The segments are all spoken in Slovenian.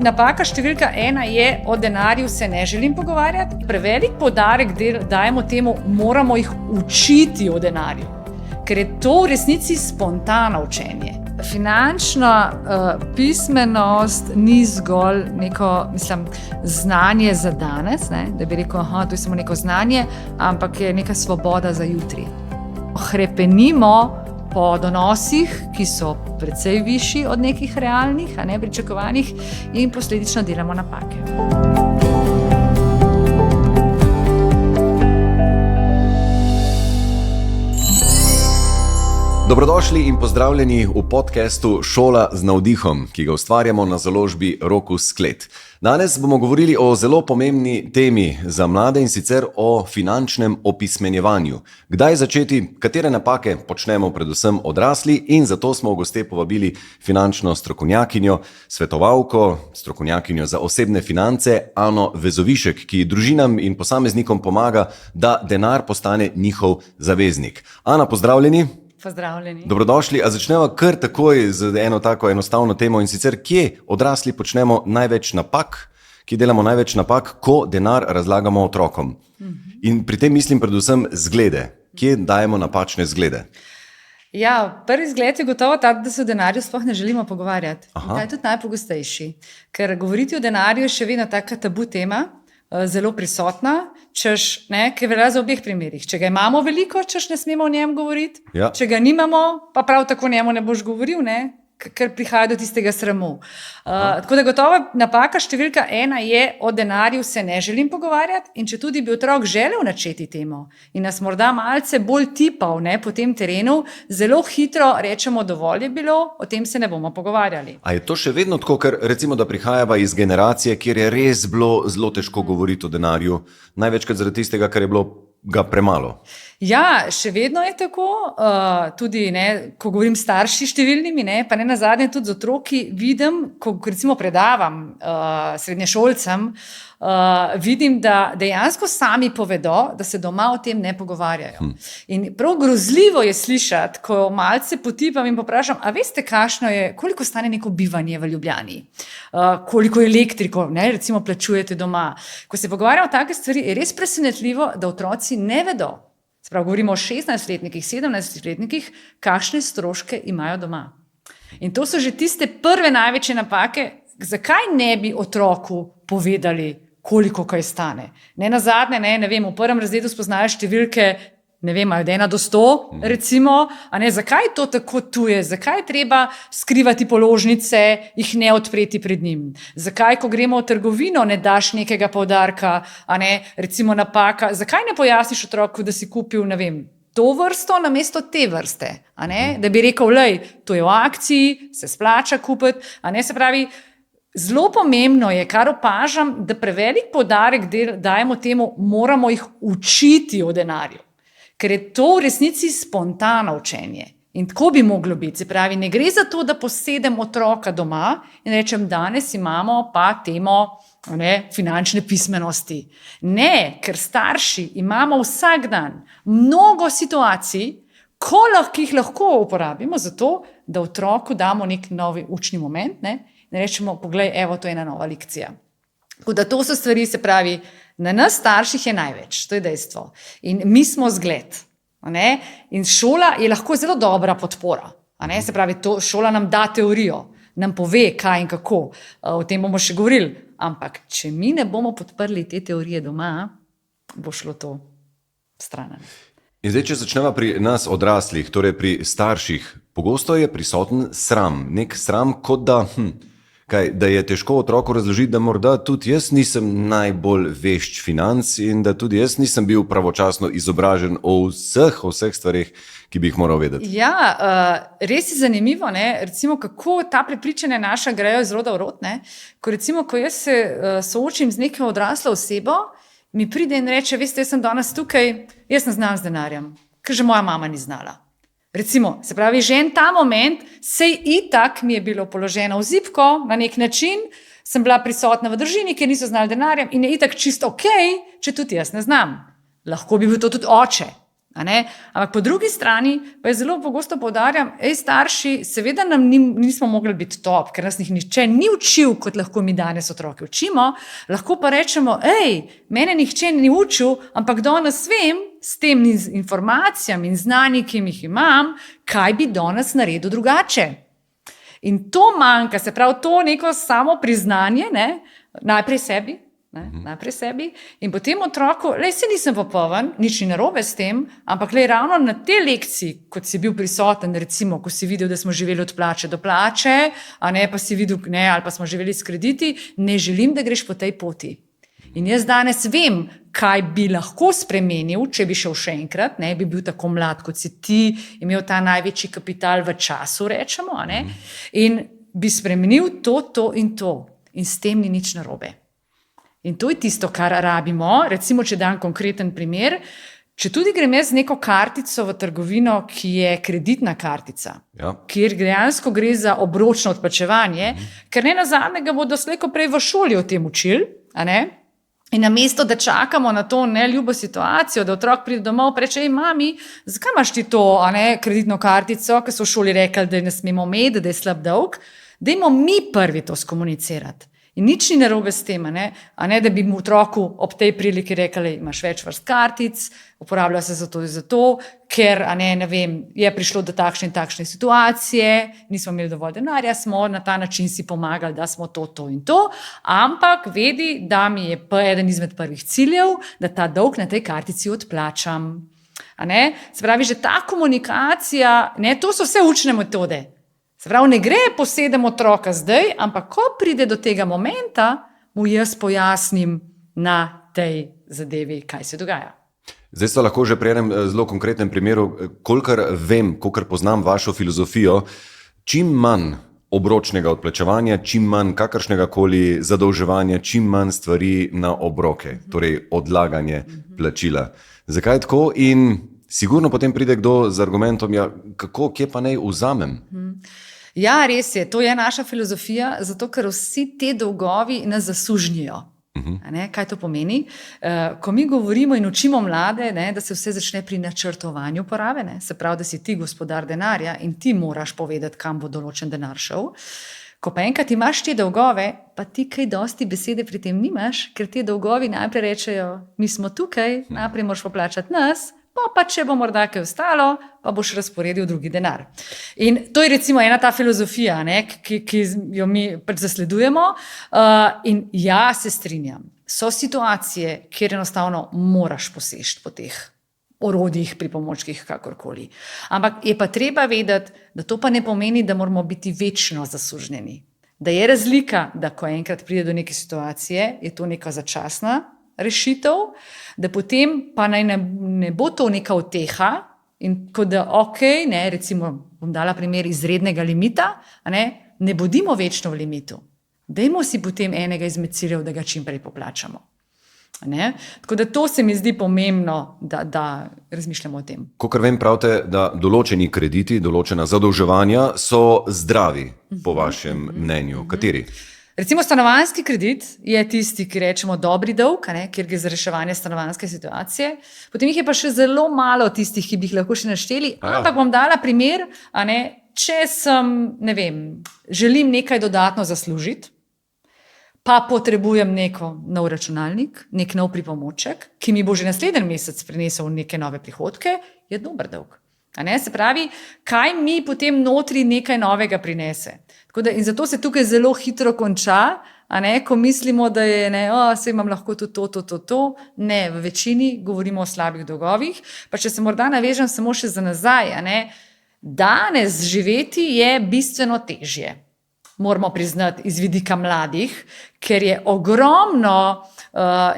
napaka številka 1 je, o denarju se ne želim pogovarjati. Prevelik poudarek dajemo temu, moramo jih učiti o denarju, ker je to v resnici spontano učenje. Finančna pismenost ni zgolj neko, znanje za danes, ne? Da bi rekel, to je samo neko znanje, ampak je neka svoboda za jutri. Hrepenimo po donosih, ki so precej višji od nekih realnih, pričakovanih, in posledično delamo napake. Dobrodošli in pozdravljeni v podcastu Šola z navdihom, ki ga ustvarjamo na založbi Rokus Klet. Danes bomo govorili o zelo pomembni temi za mlade, in sicer o finančnem opismenjevanju. Kdaj začeti, katere napake počnemo predvsem odrasli, in zato smo v goste povabili finančno strokovnjakinjo, svetovalko, strokovnjakinjo za osebne finance Ano Vezovišek, ki družinam in posameznikom pomaga, da denar postane njihov zaveznik. Ana, pozdravljeni. Pozdravljeni. Dobrodošli, a začnemo kar takoj z eno tako enostavno temo, in sicer kje odrasli počnemo največ napak, kje delamo največ napak, ko denar razlagamo otrokom. In pri tem mislim predvsem zglede. Kje dajemo napačne zglede? Ja, prvi zgled je gotovo ta, da se o denarju sploh ne želimo pogovarjati. Ta je tudi najpogostejši, ker govoriti o denarju je še vedno taka tabu tema, zelo prisotna, ki velja za obeh primerih. Če ga imamo veliko, ne smemo o njem govoriti, ja. Če ga nimamo, pa prav tako o njemu ne boš govoril, ker prihaja do tistega sramu. Tako da gotovo napaka številka 1 je, o denarju se ne želim pogovarjati, in če tudi bi otrok želel načeti temo in nas morda malce bolj tipal po tem terenu, zelo hitro rečemo, dovolj je bilo, o tem se ne bomo pogovarjali. A je to še vedno tako, ker recimo, da prihajava iz generacije, kjer je res bilo zelo težko govoriti o denarju, največkrat zaradi tistega, ker je bilo ga premalo? Ja, še vedno je tako, tudi ko govorim s starši številnimi, pa ne nazadnje tudi z otroki, vidim, ko recimo predavam srednješolcem, vidim, da dejansko sami povedo, da se doma o tem ne pogovarjajo. In prav grozljivo je slišati, ko malce potipam in poprašam, a veste, koliko stane neko bivanje v Ljubljani, koliko elektriko, recimo plačujete doma. Ko se pogovarjamo o take stvari, je res presenetljivo, da otroci ne vedo. Govorimo o 16-letnikih, 17-letnikih, kakšne stroške imajo doma. In to so že tiste prve največje napake, zakaj ne bi otroku povedali, koliko kaj stane. Ne nazadnje, v prvem razredu spoznajo številke, od 1 do 100, recimo, zakaj je to tako tuje, zakaj je treba skrivati položnice, jih ne odpreti pred njim, zakaj, ko gremo v trgovino, ne daš nekega poudarka, recimo napaka, zakaj ne pojasniš otroku, da si kupil, to vrsto namesto te vrste, da bi rekel, to je v akciji, se splača kupiti, se pravi, zelo pomembno je, kar opažam, da prevelik poudarek dajemo temu, moramo jih učiti o denarju. Ker je to v resnici spontano učenje. In tako bi moglo biti. Se pravi, ne gre za to, da posedem otroka doma in rečem, danes imamo pa temo finančne pismenosti. Ne, ker starši imamo vsak dan mnogo situacij, ki jih lahko uporabimo za to, da otroku damo nek novi učni moment, in rečemo, poglej, evo, to je ena nova lekcija. Tako da to so stvari, se pravi, na nas starših je največ, to je dejstvo. In mi smo zgled. In šola je lahko zelo dobra podpora. Se pravi, šola nam da teorijo, nam pove, kaj in kako. O tem bomo še govorili. Ampak, če mi ne bomo podprli te teorije doma, bo šlo to stran. In zdaj, če začneva pri nas odraslih, torej pri starših, pogosto je prisoten sram. Nek sram, kot da je težko otroku razložiti, da morda tudi jaz nisem najbolj vešč financ in da tudi jaz nisem bil pravočasno izobražen o vseh stvarih, ki bi jih moral vedeti. Ja, res je zanimivo, recimo, kako ta prepričanja naša grejo iz roda v rod. Ko jaz se soočim z neko odraslo osebo, mi pride in reče, veste, jaz sem danes tukaj, jaz ne znam z denarjem, ker že moja mama ni znala. Recimo, se pravi, že en ta moment, sej itak mi je bilo položeno v zibko, na nek način sem bila prisotna v družini, kjer niso znali denarjem, in je itak čisto okej, če tudi jaz ne znam. Lahko bi bil to tudi oče. Ampak po drugi strani pa je zelo pogosto poudarjam, starši, seveda nam nismo mogli biti top, ker nas nihče ni učil, kot lahko mi danes otroke učimo, lahko pa rečemo, mene nihče ni učil, ampak danes vem, s temi informacijami in znanji, ki jih imam, kaj bi danes naredil drugače. In to manjka, se pravi, to neko samo priznanje, najprej sebi, in potem otroku, se nisem popoln, nič ni narobe s tem, ampak ravno na tej lekciji, kot si bil prisoten, recimo, ko si videl, da smo živeli od plače do plače, pa si videl, ali pa smo živeli s krediti, ne želim, da greš po tej poti. In jaz danes vem, kaj bi lahko spremenil, če bi šel še enkrat, bi bil tako mlad, kot si ti, imel ta največji kapital v času, rečemo, in bi spremenil to in to. In s tem ni nič narobe. In to je tisto, kar rabimo. Recimo, če dam konkreten primer, če tudi grem jaz z neko kartico v trgovino, ki je kreditna kartica, kjer dejansko gre za obročno odplačevanje, ker ne nazadnje ga bodo slej ko prej v šoli o tem učili, in namesto, da čakamo na to neljubo situacijo, da otrok pride domov in reče, mami, zakaj imaš ti to kreditno kartico, ki so v šoli rekli, da ne smemo imeti, da je slab dolg, dajmo mi prvi to skomunicirati. In nič ni narobe s tem, da bi mu otroku ob tej priliki rekli, imaš več vrst kartic, uporablja se za to, ker je prišlo do takšne in takšne situacije, nismo imeli dovolj denarja, smo na ta način si pomagali, da smo to in to, ampak vedi, da mi je eden izmed prvih ciljev, da ta dolg na tej kartici odplačam. Se pravi, že ta komunikacija, to so vse učne metode. Se pravi, ne gre posedem otroka zdaj, ampak ko pride do tega momenta, mu jaz pojasnim na tej zadevi, kaj se dogaja. Zdaj so lahko že pri enem zelo konkretnem primeru, kolikor vem, kolikor poznam vašo filozofijo, čim manj obročnega odplačevanja, čim manj kakršnega koli zadolževanja, čim manj stvari na obroke, torej odlaganje plačila. Zakaj tako? In sigurno potem pride kdo z argumentom, kje pa naj vzamem? Ja, res je, to je naša filozofija, zato ker vsi te dolgovi nas zasužnjijo. Kaj to pomeni? Ko mi govorimo in učimo mlade, da se vse začne pri načrtovanju porabe, se pravi, da si ti gospodar denarja in ti moraš povedati, kam bo določen denar šel. Ko pa enkrat imaš te dolgove, pa ti kaj dosti besede pri tem nimaš, ker te dolgovi najprej rečejo, mi smo tukaj, najprej moraš poplačati nas, pa če bo morda kaj ostalo, pa boš razporedil drugi denar. In to je recimo ena ta filozofija, ki jo mi zasledujemo. In ja, se strinjam, so situacije, kjer enostavno moraš poseči po teh orodjih, pripomočkih, kakorkoli. Ampak je pa treba vedeti, da to pa ne pomeni, da moramo biti večno zasužnjeni. Da je razlika, da ko enkrat pride do neke situacije, je to neka začasna rešitev, da potem pa naj ne bo to neka uteha in kot da recimo bom dala primer izrednega limita, ne bodimo večno v limitu. Dajmo si potem enega izmed ciljev, da ga čim prej poplačamo. Tako da to se mi zdi pomembno, da razmišljamo o tem. Kakor vem, pravite, da določeni krediti, določena zadolževanja so zdravi, po vašem mnenju. Kateri? Recimo stanovanjski kredit je tisti, ki rečemo dobri dolg, kjer gre za reševanje stanovanjske situacije. Potem jih je pa še zelo malo tistih, ki bi jih lahko še našteli. Ampak bom dala primer, če sem, želim nekaj dodatno zaslužiti, pa potrebujem neko nov računalnik, nek nov pripomoček, ki mi bo že naslednji mesec prinesel neke nove prihodke, je dober dolg. Se pravi, kaj mi potem notri nekaj novega prinese. In zato se tukaj zelo hitro konča, ko mislimo, da je se imam lahko tudi to. Ne, v večini govorimo o slabih dolgovih. Pa če se morda navežem samo še za nazaj, danes živeti je bistveno težje. Moramo priznati iz vidika mladih, ker je ogromno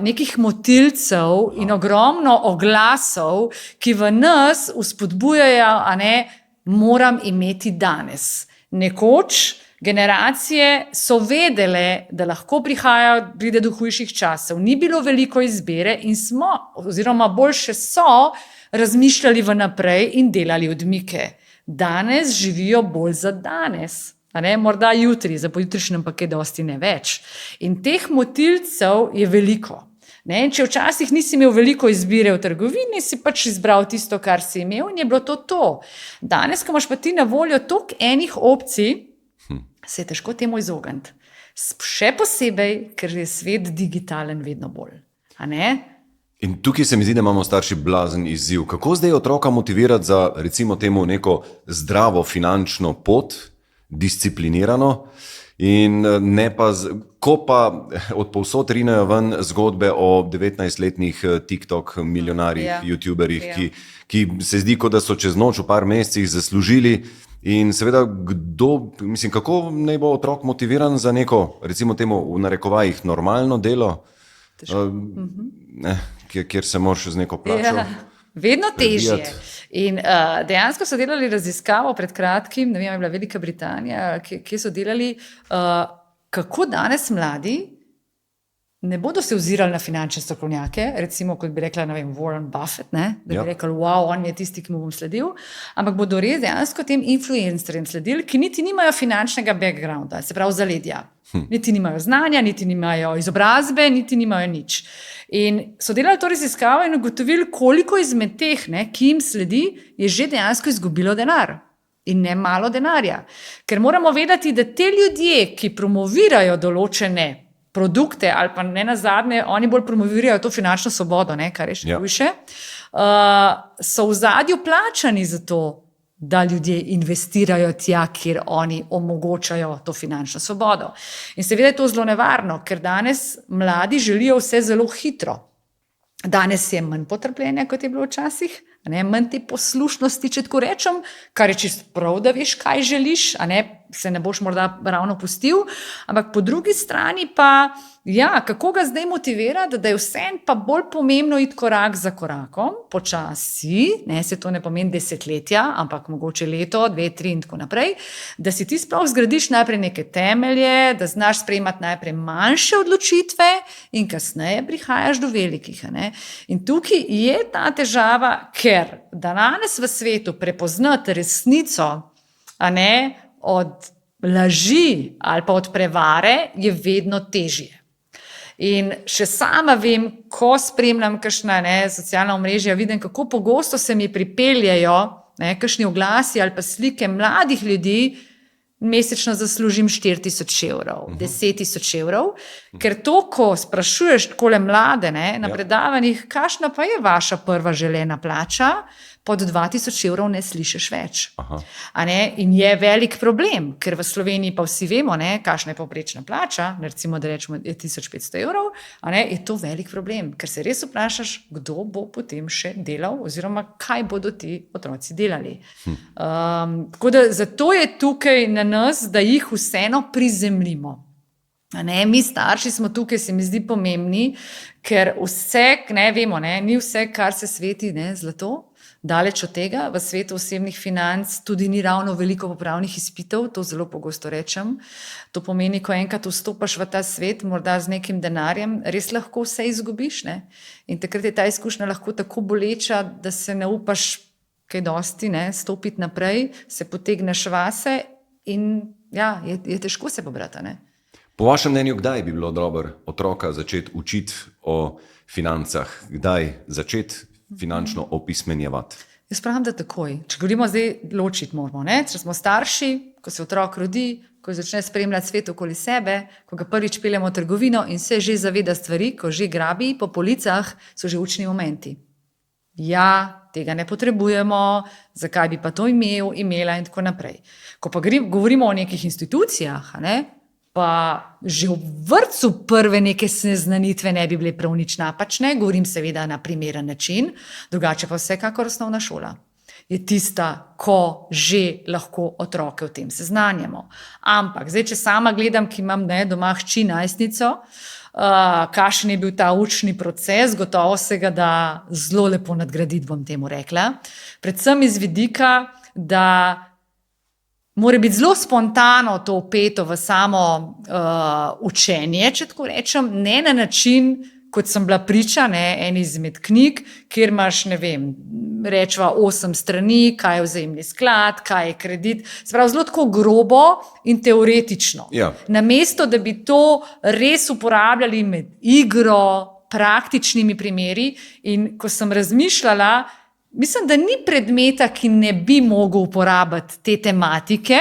nekih motilcev in ogromno oglasov, ki v nas vzpodbujajo, moram imeti danes. Nekoč generacije so vedele, da lahko pride do hujših časov. Ni bilo veliko izbire in smo, oziroma boljše so, razmišljali vnaprej in delali odmike. Danes živijo bolj za danes. Morda jutri, za pojutrišnjem pa kaj dosti ne več. In teh motilcev je veliko. Ne? Če včasih nisi imel veliko izbire v trgovini, si pač izbral tisto, kar si imel in je bilo to. Danes, ko imaš pa ti na voljo toliko enih opcij, se je težko temu izogniti. Še posebej, ker je svet digitalen vedno bolj. A ne? In tukaj se mi zdi, da imamo starši blazen izziv. Kako zdaj otroka motivirati za, recimo temu, neko zdravo finančno pot, disciplinirano, in ne pa, ko pa od povsod rinejo ven zgodbe o 19-letnih TikTok milijonarjih, youtuberjih, ki se zdi, kot da so čez noč v par mesecih zaslužili. In seveda, kako naj bo otrok motiviran za neko, recimo temu v narekovajih, normalno delo, kjer se moraš z neko plačo vedno težje. prebijati. In dejansko so delali raziskavo pred kratkim, ne vem, je bila Velika Britanija, kje so delali, kako danes mladi ne bodo se ozirali na finančne strokovnjake, recimo, kot bi rekla, ne vem, Warren Buffett, ne? Da bi rekli, wow, on je tisti, ki mu bom sledil, ampak bodo res dejansko tem influencerjem sledili, ki niti nimajo finančnega backgrounda, se pravi zaledja. Niti nimajo znanja, niti nimajo izobrazbe, niti nimajo nič. In so delali to raziskavo in ugotovili, koliko izmed teh, ne, ki jim sledi, je že dejansko izgubilo denar. In ne malo denarja. Ker moramo vedeti, da te ljudje, ki promovirajo določene produkte, ali pa ne nazadnje, oni bolj promovirajo to finančno svobodo, ne, kar je še hujše, so v zadju plačani za to, da ljudje investirajo tja, kjer oni omogočajo to finančno svobodo. In seveda je to zelo nevarno, ker danes mladi želijo vse zelo hitro. Danes je manj potrpljenja, kot je bilo včasih, manj te poslušnosti, če tako rečem, kar je čisto prav, da veš, kaj želiš, se ne boš morda ravno pustil, ampak po drugi strani pa, kako ga zdaj motivirati, da je vseeno pa bolj pomembno iti korak za korakom, počasi, se to ne pomeni desetletja, ampak mogoče leto, 2, 3 in tako naprej, da si ti sploh zgradiš najprej neke temelje, da znaš sprejemati najprej manjše odločitve in kasneje prihajaš do velikih. In tukaj je ta težava, ker danes v svetu prepoznati resnico, od laži ali pa od prevare je vedno težje. In še sama vem, ko spremljam kakšna socialna omrežja, vidim, kako pogosto se mi pripeljejo kakšni oglasi ali pa slike mladih ljudi, mesečno zaslužim 4.000 evrov, 10.000 evrov, ker to, ko sprašuješ takole mlade na predavanjih, kakšna pa je vaša prva želena plača, pod 2.000 evrov ne slišiš več. In je velik problem, ker v Sloveniji pa vsi vemo, kakšna je povprečna plača, recimo, da rečemo, je 1.500 evrov, je to velik problem, ker se res vprašaš, kdo bo potem še delal oziroma kaj bodo ti otroci delali. Tako da zato je tukaj na nas, da jih vseeno prizemljimo. Mi starši smo tukaj, se mi zdi pomembni, ker vse, vemo, ni vse, kar se sveti, zlato. Daleč od tega, v svetu osebnih financ tudi ni ravno veliko popravnih izpitov, to zelo pogosto rečem. To pomeni, ko enkrat vstopaš v ta svet, morda z nekim denarjem, res lahko vse izgubiš. In takrat je ta izkušnja lahko tako boleča, da se ne upaš kaj dosti, stopiti naprej, se potegneš vase in je težko se pobrati. Po vašem mnenju, kdaj bi bilo dobro otroka začeti učiti o financah? Kdaj začeti finančno opismenjevati? Jaz pravim, da takoj. Če govorimo zdaj, ločiti moramo. Če smo starši, ko se otrok rodi, ko začne spremljati svet okoli sebe, ko ga prvič peljemo v trgovino in se že zaveda stvari, ko že grabi po policah, so že učni momenti. Tega ne potrebujemo, zakaj bi pa to imela in tako naprej. Ko pa govorimo o nekih institucijah, pa že v vrtcu prve neke seznanitve ne bi bile prav nič napačne, govorim seveda na primeren način, drugače pa vsekakor osnovna šola je tista, ko že lahko otroke o tem seznanjamo. Ampak, zdaj, če sama gledam, ki imam doma hči najstnico, kakšen je bil ta učni proces, gotovo se ga da zelo lepo nadgraditi, bom temu rekla. Predvsem iz vidika, da mora biti zelo spontano to vpeto v samo učenje, če tako rečem, ne na način, kot sem bila priča, en izmed knjig, kjer imaš, rečva 8 strani, kaj je vzajemni sklad, kaj je kredit, se pravi zelo tako grobo in teoretično. Namesto, da bi to res uporabljali med igro, praktičnimi primeri. In ko sem razmišljala, mislim, da ni predmeta, ki ne bi mogel uporabiti te tematike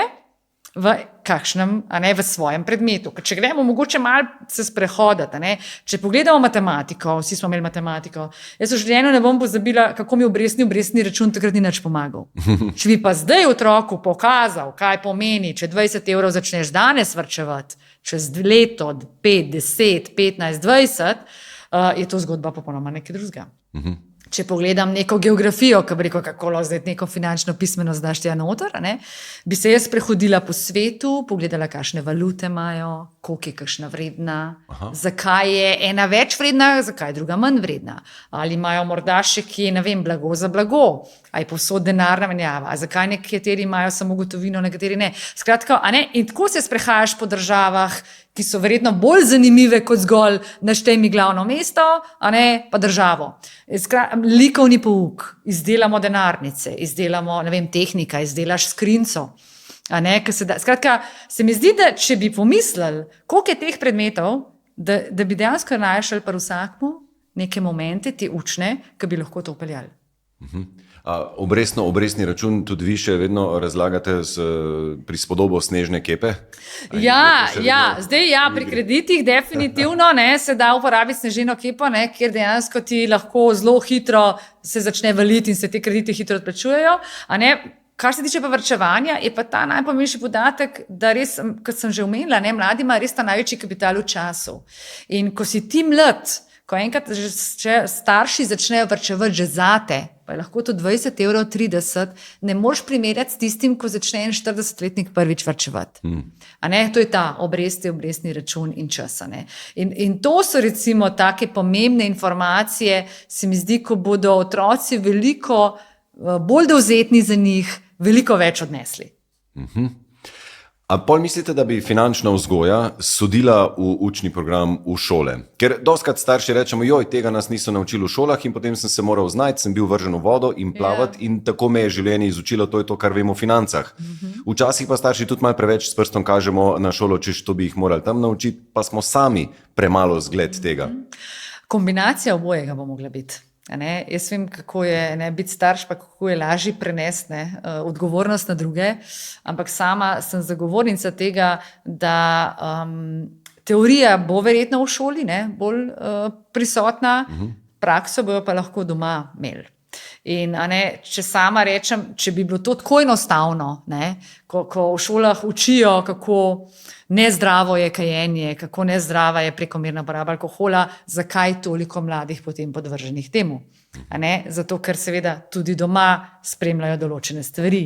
v kakšnem, v svojem predmetu. Ker če gremo mogoče malo se sprehoditi, če pogledamo matematiko, vsi smo imeli matematiko, jaz v življenju ne bom pozabila, kako mi obrestni račun takrat ni nič pomagal. Če bi pa zdaj otroku pokazal, kaj pomeni, če 20 evrov začneš danes varčevati, čez leto, 5, 10, 15, 20, je to zgodba popolnoma nekaj drugega. Če pogledam neko geografijo, ki bi rekel, kako lahko zdaj neko finančno pismenost daš tja noter, bi se jaz prehodila po svetu, pogledala, kakšne valute imajo, koliko je kakšna vredna, zakaj je ena več vredna, zakaj je druga manj vredna. Ali imajo morda še kje, ne vem, blago za blago, ali povsod denarna menjava, zakaj nekateri imajo samo gotovino, nekateri ne. Skratka, in tako se sprehajaš po državah, ki so verjetno bolj zanimive kot zgolj naštej mi glavno mesto, pa državo. Likovni pouk, izdelamo denarnice, izdelamo, ne vem, tehnika, izdelaš skrinco. Skratka, se mi zdi, da če bi pomislili, koliko je teh predmetov, da bi dejansko našli pri vsakmu neke momente, te učne, ki bi lahko to upeljali. Obrestni račun tudi vi še vedno razlagate s prispodobo snežne kepe? Zdaj pri kreditih definitivno se da uporabiti sneženo kepo, kjer dejansko ti lahko zelo hitro se začne valiti in se te krediti hitro odplačujejo. Kar se tiče pa varčevanja, je pa ta najpomembnejši podatek, da res, kot sem že omenila, mladi imajo res ta največji kapital v času. In ko si ti mlad, ko enkrat že starši začnejo varčevati že zate, pa je lahko to 20 evrov, 30, ne moreš primerjati s tistim, ko začne 40-letnik prvič varčevati. To je ta obrestni račun in čas. In to so recimo take pomembne informacije, se mi zdi, ko bodo otroci veliko bolj dovzetni za njih, veliko več odnesli. A pol mislite, da bi finančna vzgoja sodila v učni program v šole? Ker dostikrat starši rečemo, tega nas niso naučili v šolah in potem sem se moral znajti, sem bil vržen v vodo in plavati in tako me je življenje izučilo, to je to, kar vemo o financah. Včasih pa starši tudi malo preveč s prstom kažemo na šolo, češ to bi jih morali tam naučiti, pa smo sami premalo zgled tega. Kombinacija obojega bo mogla biti. Jaz vem, kako je biti starš, pa kako je lažje prenesti odgovornost na druge, ampak sama sem zagovornica tega, da teorija bo verjetno v šoli bolj prisotna, prakso bojo pa lahko doma imeli. In če sama rečem, če bi bilo to tako enostavno, ko v šolah učijo, kako nezdravo je kajenje, kako nezdrava je prekomerna poraba alkohola, zakaj toliko mladih potem podvrženih temu? Zato, ker seveda tudi doma spremljajo določene stvari.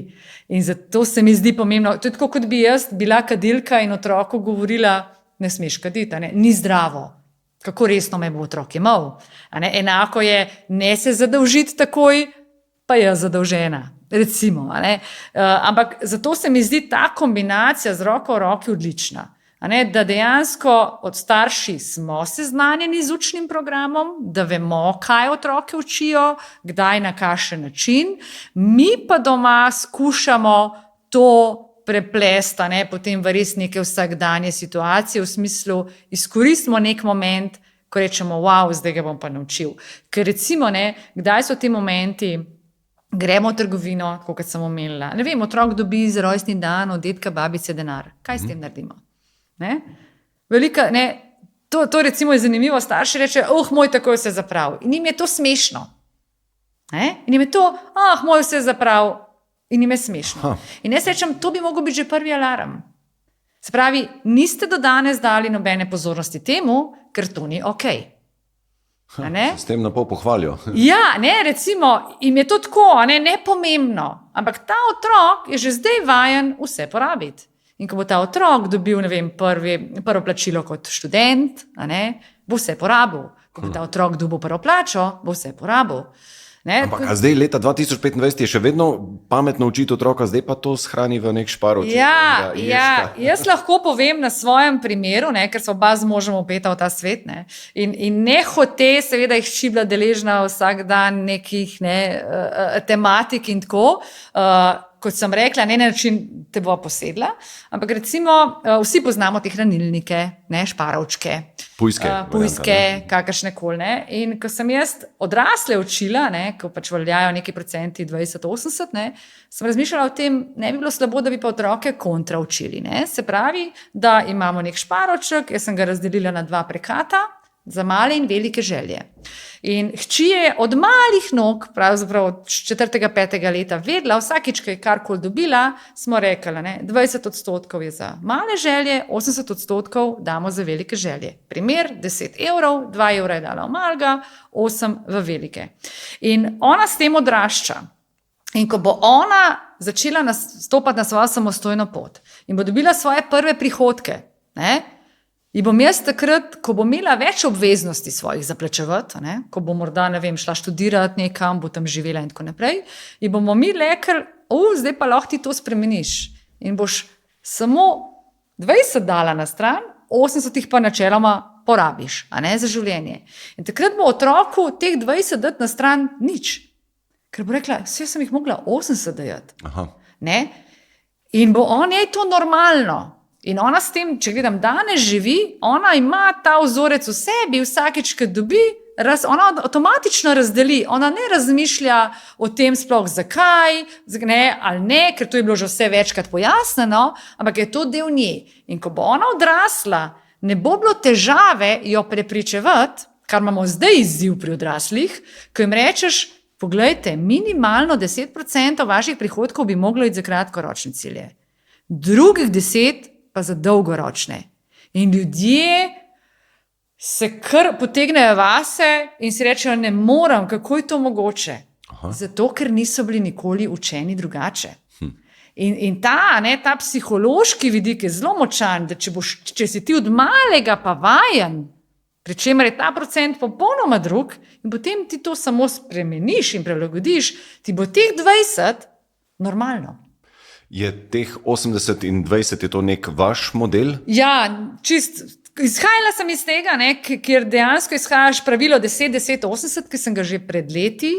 In zato se mi zdi pomembno, to je tako, kot bi jaz bila kadilka in otroku govorila, ne smeš kaditi, ni zdravo. Kako resno me bo otrok imel. Enako je, ne se zadolžiti takoj, pa je zadolžena. Recimo, ampak zato se mi zdi ta kombinacija z roko v roki odlična. Da dejansko od starši smo seznanjeni z učnim programom, da vemo, kaj otroke učijo, kdaj na kakšen način, mi pa doma skušamo to preplesta, potem v res neke vsakdanje situacije, v smislu izkoristimo nek moment, ko rečemo, wow, zdaj ga bom pa naučil. Ker recimo, kdaj so ti momenti, gremo v trgovino, kot sem omenila, ne vem, otrok dobi za rojstni dan od dedka, babice denar. Kaj s tem naredimo? Velika, to recimo je zanimivo, starši reče, moj tako je vse zaprav. In jim je to smešno. In jim je to, moj vse zaprav. In jim je smešno. In jaz rečem, to bi mogel biti že prvi alarm. Se pravi, niste do danes dali nobene pozornosti temu, ker to ni okej. S tem na pol pohvalijo. Recimo, jim je to tako, nepomembno. Ampak ta otrok je že zdaj vajen vse porabiti. In ko bo ta otrok dobil, ne vem, prvo plačilo kot študent, bo vse porabil. Ko bo ta otrok dobil prvo plačo, bo vse porabil. Ampak zdaj leta 2025 je še vedno pametno učiti otroka, zdaj pa to shrani v nek šparoč. Jaz lahko povem na svojem primeru, ker so oba z možem vpeta v ta svet, in ne hote, seveda jih šibla deležna vsak dan nekih tematik in tako. kot sem rekla, ne na način te bo posedla, ampak recimo vsi poznamo te hranilnike, ne, šparovčke, pujske, kakršne koli. Ne. In ko sem jaz odrasle učila, ne, ko pač veljajo neki procenti 20-80, ne, sem razmišljala o tem, ne bi bilo slabo, da bi pa otroke kontra učili. Ne. Se pravi, da imamo nek šparovček, jaz sem ga razdelila na 2 prekata, za male in velike želje. In hči je od malih nog, pravzaprav od 4-5 leta vedela, vsakič, ko je karkoli dobila, smo rekli, 20% je za male želje, 80% damo za velike želje. Primer, 10 €, 2 € je dala v malega, 8 v velike. In ona s tem odrašča. In ko bo ona začela stopati na svojo samostojno pot in bo dobila svoje prve prihodke, in bom jaz takrat, ko bom imela več obveznosti svojih zaplačevati, ko bom morda, šla študirati nekam, bo tam živela in tako naprej, in bomo mi rekli, zdaj pa lahko ti to spremeniš. In boš samo 20 dala na stran, 80 pa načeloma porabiš, za življenje. In takrat bo otroku teh 20 dati na stran nič. Ker bo rekla, vse sem jih mogla 80 dajati. In bo je to normalno. In ona s tem, če gledam, danes živi, ona ima ta vzorec v sebi, vsakič, ko dobi, ona avtomatično razdeli, ona ne razmišlja o tem sploh zakaj, ali ne, ker to je bilo že vse večkrat pojasnjeno, ampak je to del nje. In ko bo ona odrasla, ne bo bilo težave jo prepričevati, kar imamo zdaj izziv pri odraslih, ko jim rečeš, poglejte, minimalno 10% vaših prihodkov bi moglo iti za kratkoročne cilje. Drugih 10% pa za dolgoročne. In ljudje se kar potegnejo vase in si rečejo, ne morem, kako je to mogoče. Zato, ker niso bili nikoli učeni drugače. In ta psihološki vidik je zelo močan, da če si ti od malega pa vajen, pri čemer je ta procent popolnoma drug, in potem ti to samo spremeniš in prilagodiš, ti bo teh 20 normalno. Je teh 80 in 20, je to nek vaš model? Ja, izhajala sem iz tega, kjer dejansko izhajaš pravilo 10-10-80, ki sem ga že pred leti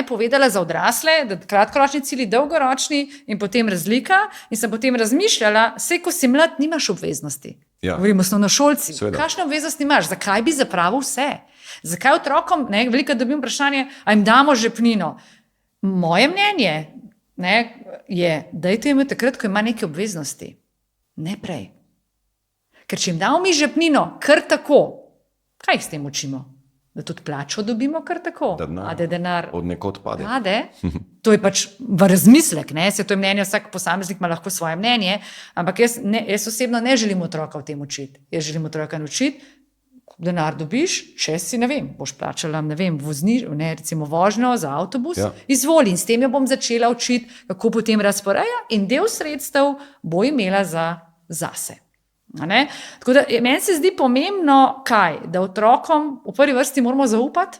povedala za odrasle, da kratkoročni cilji, dolgoročni in potem razlika. In sem potem razmišljala, ko si mlad, nimaš obveznosti. Ja. Govorimo osnovnošolci. Kakšne obveznosti imaš? Zakaj bi zapravil vse? Zakaj otrokom, veliko dobim vprašanje, a jim damo žepnino? Moje mnenje je, dajte jim takrat, ko ima neke obveznosti. Ne prej. Ker če jim damo mi žepnino kar tako, kaj jih s tem učimo? Da tudi plačo dobimo kar tako? Da denar od nekod pade. To je pač v razmislek. Se to je mnenje, vsak posameznik ima lahko svoje mnenje, ampak jaz osebno ne želim otroka v tem učiti. Jaz želim otroka naučiti, denar dobiš, če si, boš plačala, recimo vožnjo za avtobus, izvoli. In s tem jo bom začela učiti, kako potem razporeja in del sredstev bo imela zase. Tako da meni se zdi pomembno, da otrokom v prvi vrsti moramo zaupati,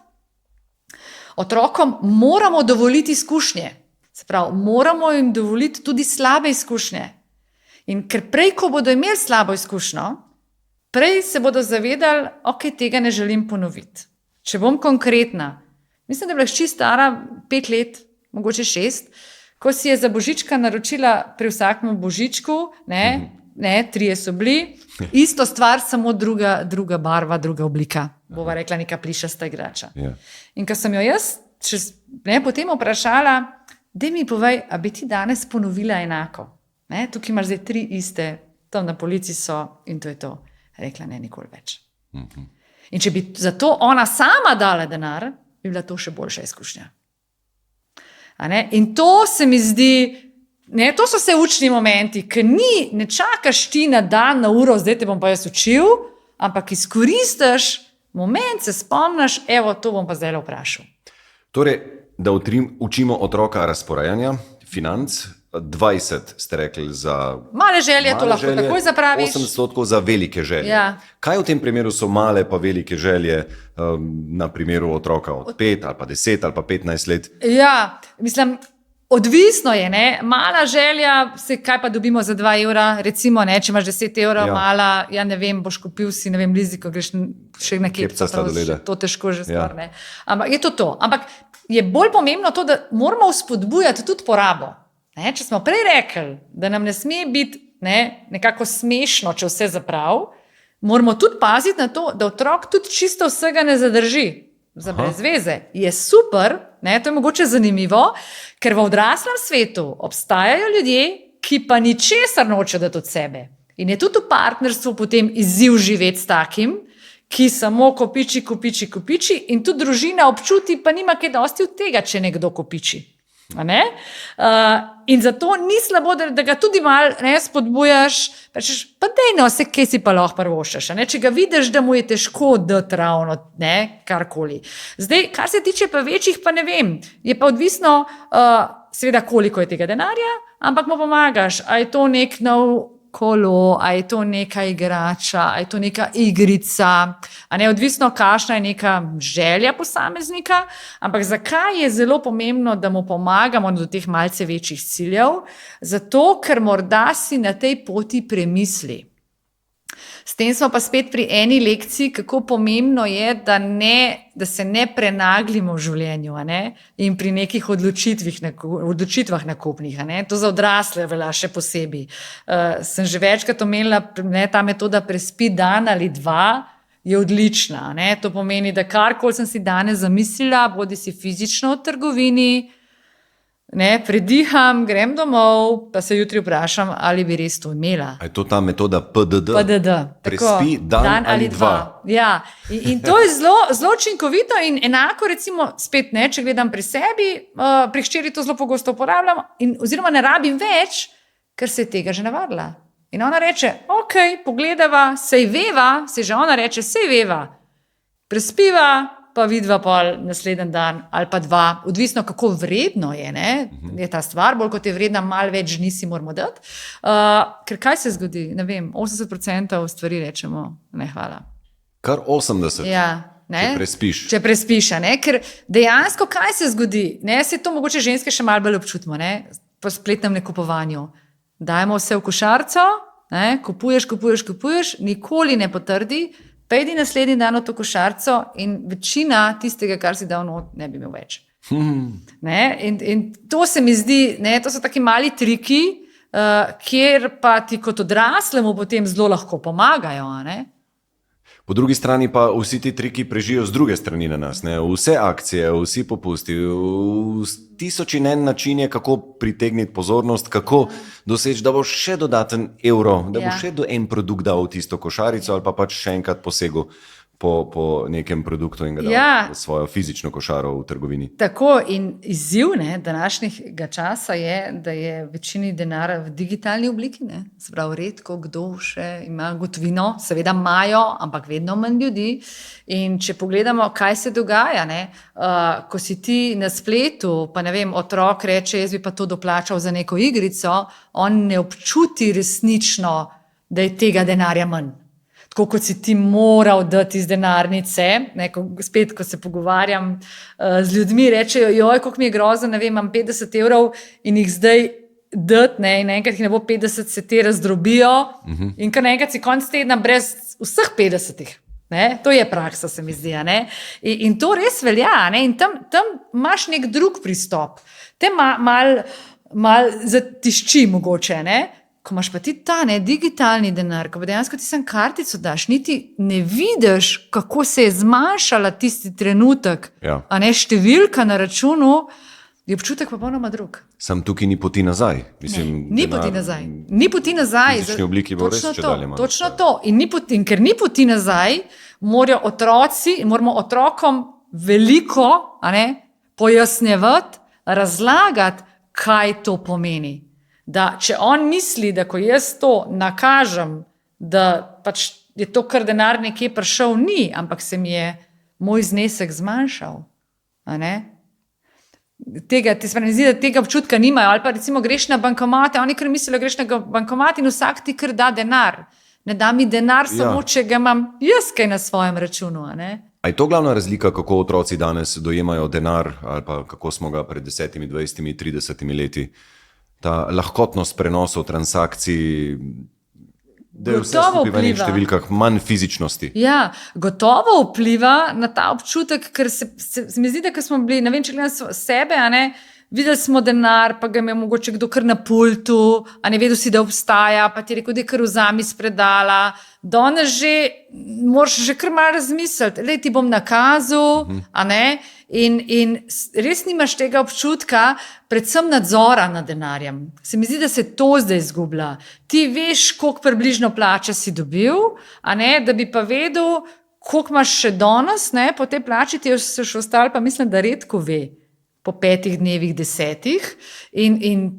otrokom moramo dovoliti izkušnje, se pravi, moramo jim dovoliti tudi slabe izkušnje. In ker prej, ko bodo imeli slabo izkušnjo, prej se bodo zavedali, tega ne želim ponoviti. Če bom konkretna, mislim, da je bila hči stara 5 let, mogoče 6, ko si je za božička naročila pri vsakem božičku, 3 so bili, isto stvar, samo druga barva, druga oblika. Bova rekla, neka plišasta igrača. In ko sem jo jaz potem vprašala, daj mi povej, a bi ti danes ponovila enako? Tukaj imaš zdaj 3 iste, tam na polici so in to je to. Rekla, ne, nikoli več. In če bi za to ona sama dala denar, bi bila to še boljša izkušnja. In to se mi zdi, to so vse učni momenti, ki ne čakaš ti na dan, na uro, zdaj te bom pa jaz učil, ampak izkoristiš moment, se spomniš, to bom pa zdaj vprašal. Torej, da učimo otroka razporejanja, financ, 20 ste rekli za male želje, to lahko takoj zapraviš. 80% za velike želje. Ja. Kaj v tem primeru so male pa velike želje, na primeru otroka od 5 ali pa 10 ali pa 15 let? Ja, mislim, odvisno je, mala želja, kaj pa dobimo za 2 €, recimo, če imaš 10 €, mala, boš kupil si, liziko, greš še na kepca, to težko že skoraj, Ampak je to. Ampak je bolj pomembno to, da moramo vzpodbujati tudi porabo. Ne? Če smo prej rekli, da nam ne sme biti nekako smešno, če vse zaprav, moramo tudi paziti na to, da otrok tudi čisto vsega ne zadrži za brez veze. Je super, to je mogoče zanimivo, ker v odraslem svetu obstajajo ljudje, ki pa ničesar noče dati od sebe. In je tudi v partnerstvu potem izziv živeti s takim, ki samo kopiči in tudi družina občuti, pa nima kaj dosti od tega, če nekdo kopiči. In zato ni slabo, da ga tudi malo spodbujaš, pa dejno se, kaj si pa lahko prvoščeš. Če ga vidiš, da mu je težko dati ravno karkoli. Zdaj, kar se tiče pa večjih, pa ne vem, je pa odvisno, seveda, koliko je tega denarja, ampak mu pomagaš, a je to nek nov kolo, a je to neka igrača, a je to neka igrica, odvisno, kakšna je neka želja posameznika, ampak zakaj je zelo pomembno, da mu pomagamo do teh malce večjih ciljev? Zato, ker morda si na tej poti premisli. S tem smo pa spet pri eni lekciji, kako pomembno je, da se ne prenaglimo v življenju in pri nekih odločitvah nakupnih. To za odrasle velja še posebej. Sem že večkrat omenila, ta metoda prespi dan ali dva je odlična. To pomeni, da karkoli sem si danes zamislila, bodi si fizično v trgovini, prediham, grem domov, pa se jutri vprašam, ali bi res to imela. A je to ta metoda PDD? Prespi dan ali dva. Ja, in to je zelo učinkovito in enako recimo spet če gledam pri sebi, pri hčeri to zelo pogosto uporabljam oziroma ne rabim več, ker se je tega že navadila. In ona reče, ok, pogledava, sej veva, že ona reče, sej veva, prespiva, pa vidva pol naslednji dan ali pa dva, odvisno kako vredno je, je ta stvar, bolj kot je vredna, malo več žni si moramo dati. Ker kaj se zgodi? Ne vem, 80% stvari rečemo, ne hvala. Kar 80%? Ja. Če prespiš, ker dejansko kaj se zgodi? Se to mogoče ženske še malo bolj občutimo, po spletnem nakupovanju. Dajmo vse v košarico, kupuješ, nikoli ne potrdi, pejdi naslednji dan v to košarico in večina tistega, kar si dal not, ne bi imel več. In to se mi zdi, to so taki mali triki, kjer pa ti kot odraslemu potem zelo lahko pomagajo. Po drugi strani pa vsi ti triki prežijo z druge strani na nas. Vse akcije, vsi popusti, tisoč in en način je, kako pritegniti pozornost, kako doseči, da boš še dodaten evro, da boš še do en produkt dal v tisto košarico ali pa pač še enkrat posegel po nekem produktu in ga dal v svojo fizično košaro v trgovini. Tako, in izziv današnjega časa je, da je večini denar v digitalni obliki, se pravi, redko kdo še ima gotovino, seveda imajo, ampak vedno manj ljudi. In če pogledamo, kaj se dogaja, ko si ti na spletu, pa ne vem, otrok reče, jaz bi pa to doplačal za neko igrico, on ne občuti resnično, da je tega denarja manj. Tako kot si ti moral dati iz denarnice, spet, ko se pogovarjam z ljudmi, rečejo, joj, koliko mi je grozno, ne vem, imam 50 evrov in jih zdaj dati, in enkrat jih ne bo 50, se te razdrobijo in kar naenkrat si konc tedna brez vseh 50-ih. To je praksa, se mi zdi. In to res velja. In tam imaš nek drug pristop. Te mal zatišči mogoče, Ko imaš pa ti ta digitalni denar, ko pa dejansko ti sam kartico daš, niti ne vidiš, kako se je zmanjšala tisti trenutek, številka na računu, je občutek popolnoma drug. Sam tukaj ni poti nazaj. Ni poti nazaj. Ni poti nazaj. V fizični obliki bo res če dalje manj. Točno to. In ker ni poti nazaj, moramo otrokom veliko pojasnjevati, razlagati, kaj to pomeni. Da če on misli, da ko jaz to nakažem, da pač je to, kar denar nekje prišel, ni, ampak se mi je moj znesek zmanjšal. Se mi zdi, da tega občutka nimajo. Ali pa recimo greš na bankomate, oni kar mislijo, greš na bankomat in vsak ti kar da denar. Ne da mi denar samo, če ga imam jaz kaj na svojem računu. A je to glavna razlika, kako otroci danes dojemajo denar ali pa kako smo ga pred 10, 20, 30 leti? Ta lahkotnost prenosov, transakcij, da je vse skupaj v enih številkah, manj fizičnosti. Ja, gotovo vpliva na ta občutek, ker se mi zdi, da smo bili, ne vem, če gledam sebe, videli smo denar, pa ga je imel mogoče kdo kar na pultu, a ne vedel si, da obstaja, pa ti je rekel, da je kar vzami iz predala. Danes že moraš že kar malo razmisliti, le ti bom nakazal, a ne? In res nimaš tega občutka, predvsem nadzora nad denarjem. Se mi zdi, da se to zdaj izgublja. Ti veš, koliko približno plače si dobil, a ne, da bi pa vedel, koliko imaš še danes, ne, po tej plači ti je še ostalo, pa mislim, da redko ve, po 5 dnevih, 10. In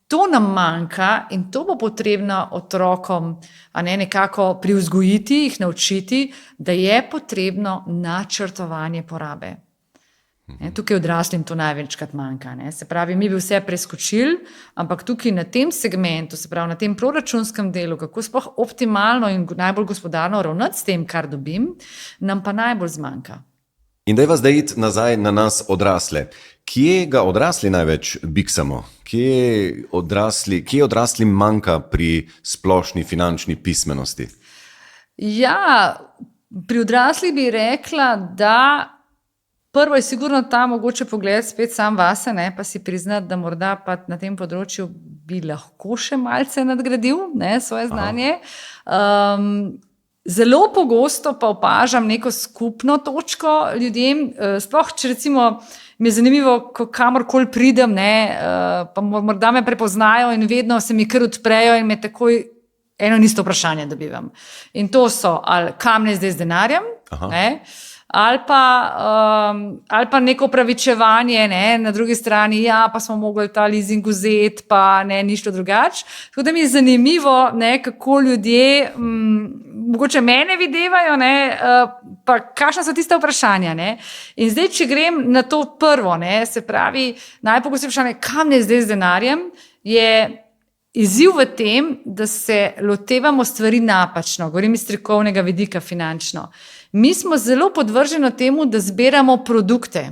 to nam manjka in to bo potrebno otrokom, a ne, nekako privzgojiti, jih naučiti, da je potrebno načrtovanje porabe. Tukaj odraslim to največkrat manjka. Ne? Se pravi, mi bi vse preskočili, ampak tukaj na tem segmentu, se pravi na tem proračunskem delu, kako sploh optimalno in najbolj gospodarno ravnati s tem, kar dobim, nam pa najbolj zmanjka. In dajva zdaj iti nazaj na nas odrasle. Kje ga odrasli največ biksamo? Kje odraslim manjka pri splošni finančni pismenosti? Ja, pri odraslih bi rekla, da prvo je sigurno ta mogoče pogled spet sam vase, ne, pa si priznati, da morda pa na tem področju bi lahko še malce nadgradil, ne, svoje znanje. Zelo pogosto pa opažam neko skupno točko ljudem, sploh če recimo mi je zanimivo, ko kamorkoli pridem, ne, pa morda me prepoznajo in vedno se mi kar odprejo in me takoj eno in isto vprašanje dobivam. In to so, ali kam ne zdaj z denarjem, ne, ali pa neko opravičevanje, ne, na drugi strani, ja, pa smo mogli ta leasing vzeti, pa ne, ništa drugače. Tako da mi je zanimivo, ne, kako ljudje mogoče mene videvajo, ne, pa kakšna so tista vprašanja. Ne. In zdaj, če grem na to prvo, ne, se pravi, najpogostejše vprašanje, kam ne zdaj z denarjem, je izziv v tem, da se lotevamo stvari napačno, govorim iz strokovnega vidika finančno. Mi smo zelo podvrženi temu, da zbiramo produkte.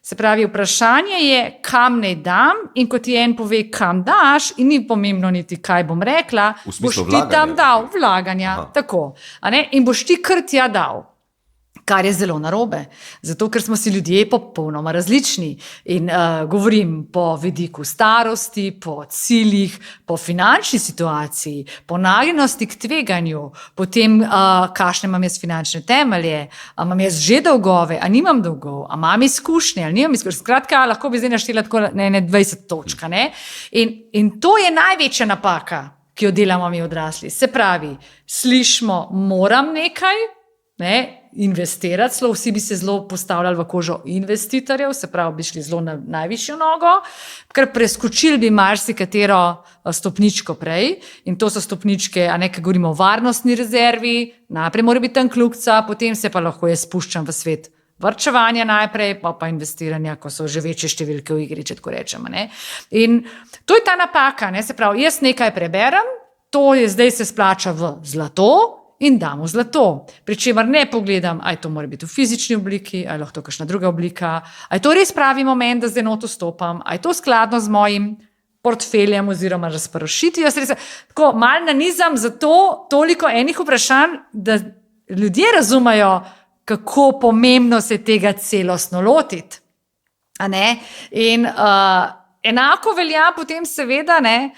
Se pravi, vprašanje je, kam naj dam, in ko ti en pove, kam daš, in ni pomembno niti, kaj bom rekla, boš ti tam dal vlaganja, tako, a ne? In boš ti kar tja dal. Kar je zelo narobe, zato ker smo si ljudje popolnoma različni in govorim po vidiku starosti, po ciljih, po finančni situaciji, po nagnjenosti k tveganju, potem kakšne imam jaz finančne temelje, a imam jaz že dolgove, a nimam dolgov, a imam izkušnje, ali nimam izkušnje, skratka, lahko bi zdaj naštela tako ne 20 točk, ne? In to je največja napaka, ki jo delamo mi odrasli. Se pravi, slišimo, moram nekaj, ne, investirati, vsi bi se zelo postavljali v kožo investitorjev, se pravi, bi šli zelo na najvišjo nogo, ker preskočili bi marsikatero stopničko prej, in to so stopničke, a ne, ki govorimo o varnostni rezervi, najprej mora biti tam kljukica, potem se pa lahko jaz spuščam v svet varčevanja najprej, pa investiranja, ko so že večje številke v igri, če tako rečemo. Ne. In to je ta napaka, ne, se pravi, jaz nekaj preberem, to je zdaj se splača v zlato, in dam v zlato. Pričemer ne pogledam, ali to mora biti v fizični obliki, ali lahko to kakšna druga oblika, ali to res pravi moment, da zdaj noto stopam, ali to skladno z mojim portfeljem oziroma razpršitvijo sredstev. Tako malo nanizam zato toliko enih vprašanj, da ljudje razumejo, kako pomembno se tega celostno lotiti. A ne? In enako velja potem seveda, ne,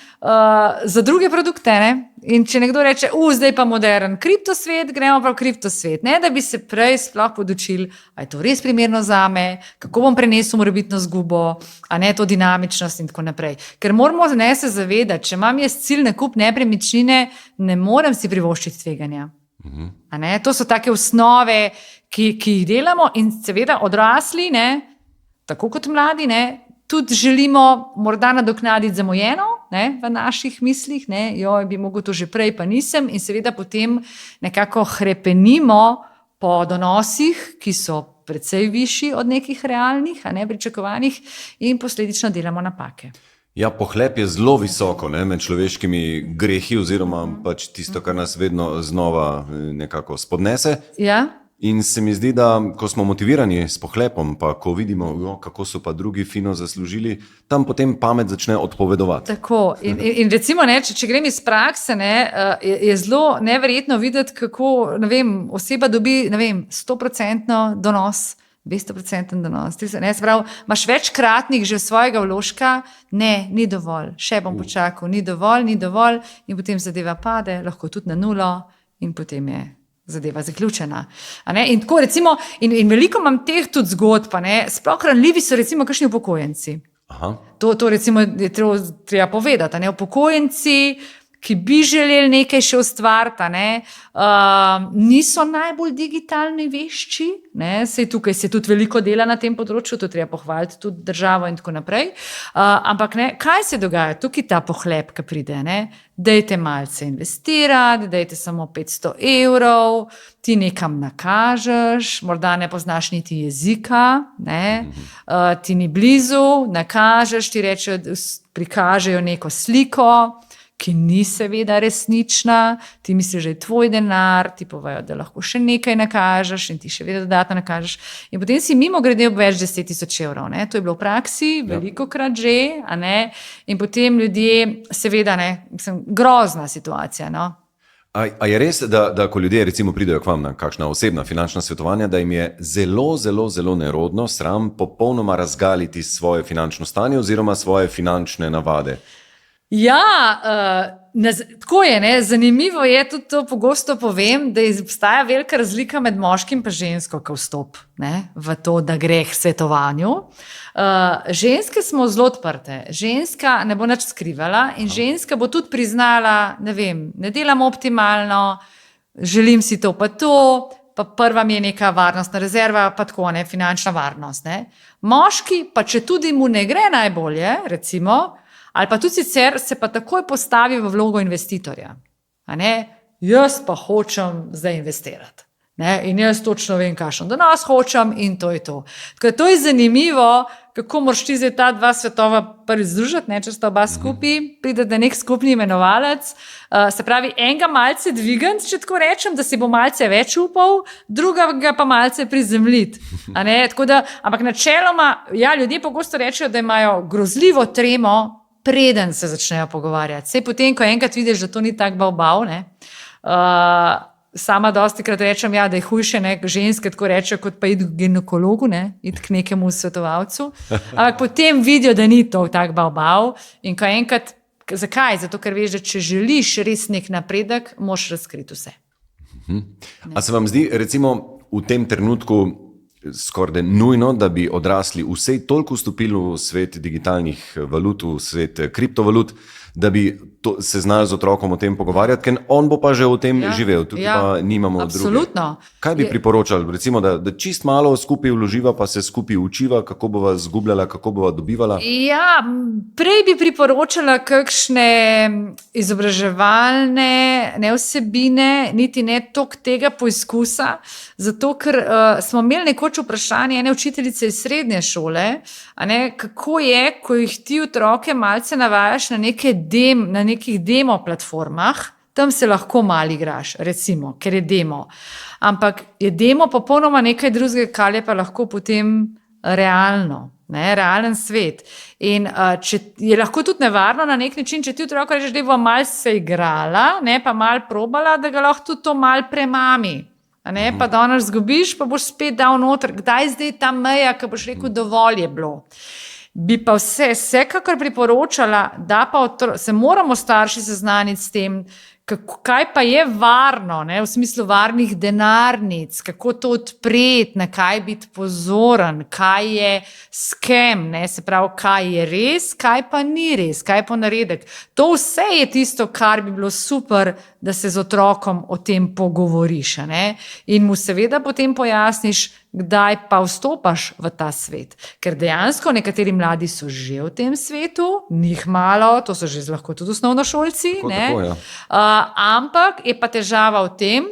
za druge produkte, ne. In če nekdo reče, zdaj pa modern kriptosvet, gremo pa v kriptosvet, ne, da bi se prej sploh podučili, a je to res primerno zame, kako bom prenesel morebitno izgubo, a ne to dinamičnost in tako naprej. Ker moramo se zavedati, če imam jaz cilj nakup nepremičnine, ne morem si privoščiti tveganja. A ne, to so take osnove, ki jih delamo, in seveda odrasli, ne, tako kot mladi, ne, tudi želimo morda nadoknaditi zamujeno, ne, v naših mislih, ne, joj, bi mogel to že prej, pa nisem, in seveda potem nekako hrepenimo po donosih, ki so precej višji od nekih realnih, a ne pričakovanih, in posledično delamo napake. Ja, pohlep je zelo visoko, ne, med človeškimi grehi oziroma pač tisto, kar nas vedno znova nekako spodnese. Ja. In se mi zdi, da ko smo motivirani s pohlepom, pa ko vidimo, kako so pa drugi fino zaslužili, tam potem pamet začne odpovedovati. Tako. In recimo, ne, če grem iz prakse, ne, je zelo neverjetno videti, kako, ne vem, oseba dobi, ne vem, 100% donos 200% donos. Ne, se pravi, imaš večkratnik že svojega vložka, ne, ni dovolj, še bom počakal, ni dovolj in potem zadeva pade, lahko tudi na nulo in potem je zadeva zaključena. In tako recimo, in veliko imam teh tudi zgodb, sploh ranljivi so recimo kakšni upokojenci. Aha. To recimo je treba povedati, upokojenci, ki bi želeli nekaj še ustvariti, niso najbolj digitalni vešči, saj tukaj se tudi veliko dela na tem področju, to treba pohvaliti tudi državo in tako naprej, ampak kaj se dogaja, tukaj ta pohlep, ki pride, dajte malce investirati, dajte samo 500 €, ti nekam nakažeš, morda ne poznaš niti jezika, ti ni blizu, nakažeš, ti prikažejo neko sliko, ki ni seveda resnična, ti misliš, da je tvoj denar, ti povejo, da lahko še nekaj nakažeš in ti še vedno dodatno nakažeš. In potem si mimo grede ob več 10 000 €. To je bilo v praksi velikokrat že, in potem ljudje, seveda, grozna situacija. A je res, da ko ljudje recimo pridejo k vam na kakšna osebna finančna svetovanja, da jim je zelo, zelo, zelo nerodno, sram popolnoma razgaliti svoje finančno stanje oziroma svoje finančne navade? Ja, tako je, zanimivo je tudi to, pogosto povem, da obstaja velika razlika med moškim in žensko, ko vstop v to, da gre k svetovanju. Ženske smo zelo odprte, ženska ne bo nič skrivala in ženska bo tudi priznala, ne delam optimalno, želim si to pa to, pa prva mi je neka varnostna rezerva, pa tako, finančna varnost. Moški pa, če tudi mu ne gre najbolje, recimo, ali pa tudi sicer se pa takoj postavi v vlogo investitorja. Jaz pa hočem zdaj investirati. In jaz točno vem, kakšen donos hočem in to je to. Tako to je zanimivo, kako moraš ti zdaj ta dva svetova prvi združiti, če sta oba skupaj, pride da nek skupni imenovalec, se pravi, enega malce dvigant, če tako rečem, da si bo malce več upal, drugega pa malce prizemljiti. Ampak načeloma, ljudje pogosto rečejo, da imajo grozljivo tremo, preden se začnejo pogovarjati. Sej potem, ko enkrat vidiš, da to ni tak bav, sama dostikrat rečem, da je hujše, ženske tako rečejo, kot pa iti k ginekologu, iti k nekemu svetovalcu, ampak potem vidijo, da ni to tak bav in ko enkrat, zakaj? Zato, ker veš, da če želiš res nek napredek, moraš razkriti vse. A se vam zdi, recimo, v tem trenutku skoraj nujno, da bi odrasli vsej toliko vstopili v svet digitalnih valut, v svet kriptovalut, da bi se znali z otrokom o tem pogovarjati, ker on bo pa že o tem živel, tudi pa nimamo absolutno. Druge. Kaj bi priporočali? Recimo, da čist malo skupaj vloživa, pa se skupaj učiva, kako bova zgubljala, kako bova dobivala? Prej bi priporočala kakšne izobraževalne vsebine, niti ne toliko tega poizkusa, zato ker smo imeli nekoč vprašanje ene učiteljice iz srednje šole, kako je, ko jih ti otroke malce navajaš na nekih demo platformah, tam se lahko malo igraš, recimo, ker je demo. Ampak je demo popolnoma nekaj drugega, kar je pa lahko potem realen svet. In je lahko tudi nevarno na nek način, če ti otrok rečeš, da bo malo se igrala, pa malo probala, da ga lahko tudi to malo premami. Pa danes zgubiš, pa boš spet dal noter. Kdaj zdaj ta meja, ko boš rekel, dovolj je bilo? Bi pa vsekakor priporočala, da pa se moramo starši seznaniti s tem, kaj pa je varno, v smislu varnih denarnic, kako to odpreti, na kaj biti pozoren, kaj je scam, se pravi, kaj je res, kaj pa ni res, kaj je ponaredek. To vse je tisto, kar bi bilo super, da se z otrokom o tem pogovoriš. In mu seveda potem pojasniš, kdaj pa vstopaš v ta svet. Ker dejansko nekateri mladi so že v tem svetu, njih malo, to so že lahko tudi osnovnošolci, ampak je pa težava v tem,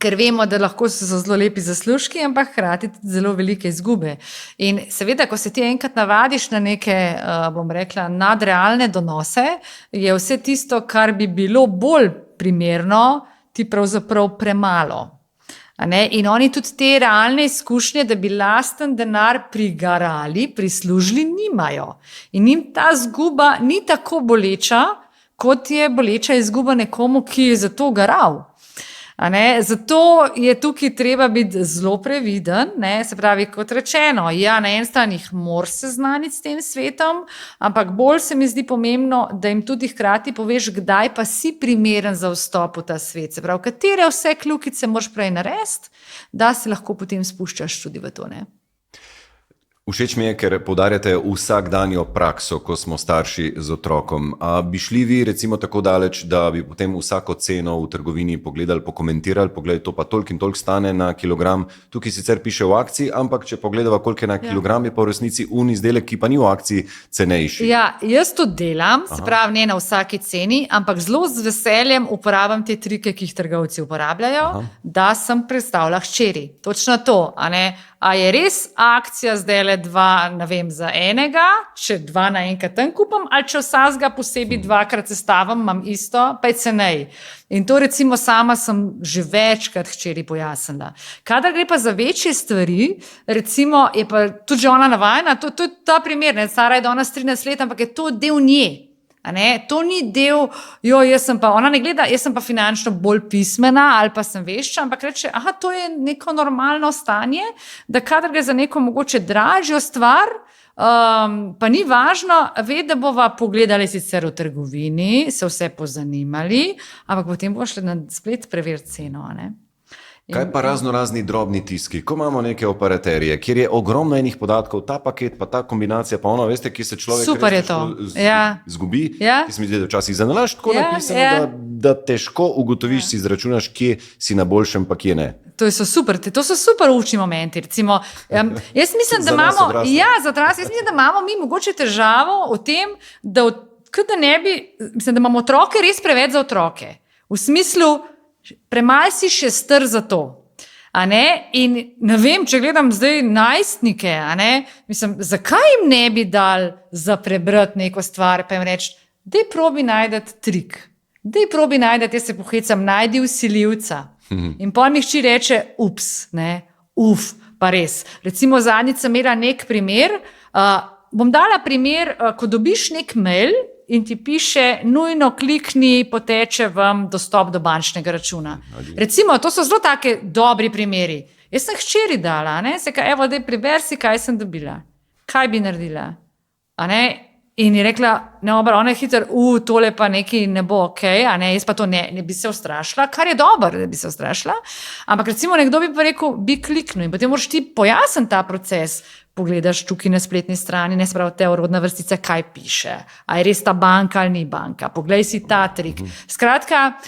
ker vemo, da lahko so zelo lepi zaslužki, ampak hkrati tudi zelo velike izgube. In seveda, ko se ti enkrat navadiš na neke, bom rekla, nadrealne donose, je vse tisto, kar bi bilo bolj primerno, ti pravzaprav premalo. In oni tudi te realne izkušnje, da bi lasten denar prigarali, prislužili, nimajo. In njim ta izguba ni tako boleča, kot je boleča izguba nekomu, ki je za to garal. Zato je tukaj treba biti zelo previden, ne? Se pravi, kot rečeno, ja, na en stran jih moraš seznaniti s tem svetom, ampak bolj se mi zdi pomembno, da jim tudi hkrati poveš, kdaj pa si primeren za vstop v ta svet. Se pravi, katere vse kljukice moraš prej narediti, da se lahko potem spuščaš tudi v to, ne? Všeč mi je, ker poudarjate vsakdanjo prakso, ko smo starši z otrokom. A bi šli vi recimo tako daleč, da bi potem vsako ceno v trgovini pogledali, pokomentirali, pogledaj, to pa toliko in toliko stane na kilogram. Tukaj sicer piše v akciji, ampak če pogledava, koliko je na kilogram, je pa v resnici izdelek, ki pa ni v akciji, cenejši. Ja, jaz to delam, se pravi ne na vsaki ceni, ampak zelo z veseljem uporabljam te trike, ki jih trgovci uporabljajo, da sem predstavila hčeri. Točno to, a ne? A je res akcija zdaj dva, ne vem, za enega, če dva naenkrat tam kupam, ali če vsakega posebej dvakrat sestavim, imam isto, pa je cenej. In to recimo sama sem že večkrat hčeri pojasnila. Kadar gre pa za večje stvari, recimo je pa tudi že ona navajena, to je ta primer, ne, stara je danes 13 let, ampak je to del nje. To ni del, ona ne gleda, jaz sem pa finančno bolj pismena ali pa sem vešča, ampak reče, to je neko normalno stanje, da kadar gre za neko mogoče dražjo stvar, pa ni važno, ve, da bova pogledali sicer v trgovini, se vse pozanimali, ampak potem bo šli na splet preveriti ceno, ne. Kaj pa razni drobni tiski, ko imamo neke operaterije, kjer je ogromno enih podatkov, ta paket, pa ta kombinacija, pa ono, veste, ki se človek super je to. Zgubi, Ja. ki se mi zdi, da včasih zanalaš tako napisano, da težko ugotoviš, si izračunaš, kje si na boljšem, pa kje ne. To so super učni momenti. Recimo, jaz mislim, da Za nas imamo, odrasle. jaz mislim, da imamo mi mogoče težavo v tem, da mislim, da imamo otroke res preveč za otroke. V smislu, premalo si še star za to. In ne vem, če gledam zdaj najstnike, mislim, zakaj jim ne bi dal za prebrati neko stvar, pa jim reči, daj probi najdeti trik, daj probi najdeti, jaz se pohecam, najdi vsiljivca. In pol mi hči reče, pa res. Recimo zadnjič sem imela nek primer, bom dala primer, ko dobiš nek mail, in ti piše, nujno klikni, poteče vam dostop do bančnega računa. Recimo, to so zelo take dobri primeri. Jaz sem hčeri dala, evo, daj preberi si, kaj sem dobila. Kaj bi naredila? In je rekla, ona je hiter, tole pa nekaj ne bo okej, jaz pa to ne bi se ustrašila, kar je dobro, da bi se ustrašila. Ampak recimo nekdo bi pa rekel, bi kliknil in potem moraš ti pojasniti ta proces. Pogledaš tukaj na spletni strani, ne sprav te urodna vrstica, kaj piše. A je res ta banka ali ni banka. Poglej si ta trik. Skratka,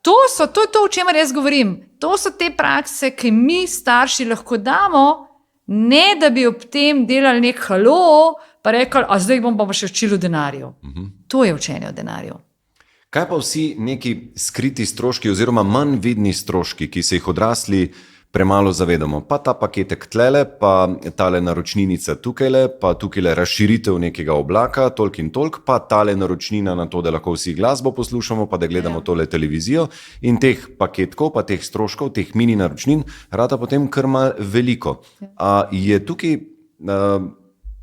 to je to, o čemer jaz govorim. To so te prakse, ki mi starši lahko damo, ne da bi ob tem delali nek halo, pa rekli, zdaj bom pa še učil o denarju. To je učenje o denarju. Kaj pa vsi neki skriti stroški oziroma manj vidni stroški, ki se jih odrasli premalo zavedamo? Pa ta paketek tlele, pa tale naročninica tukajle, pa tukajle razširitev nekega oblaka, toliko in toliko, pa tale naročnina na to, da lahko vsi glasbo poslušamo, pa da gledamo tole televizijo in teh paketkov, pa teh stroškov, teh mini naročnin, rata potem kar malo veliko. A je tukaj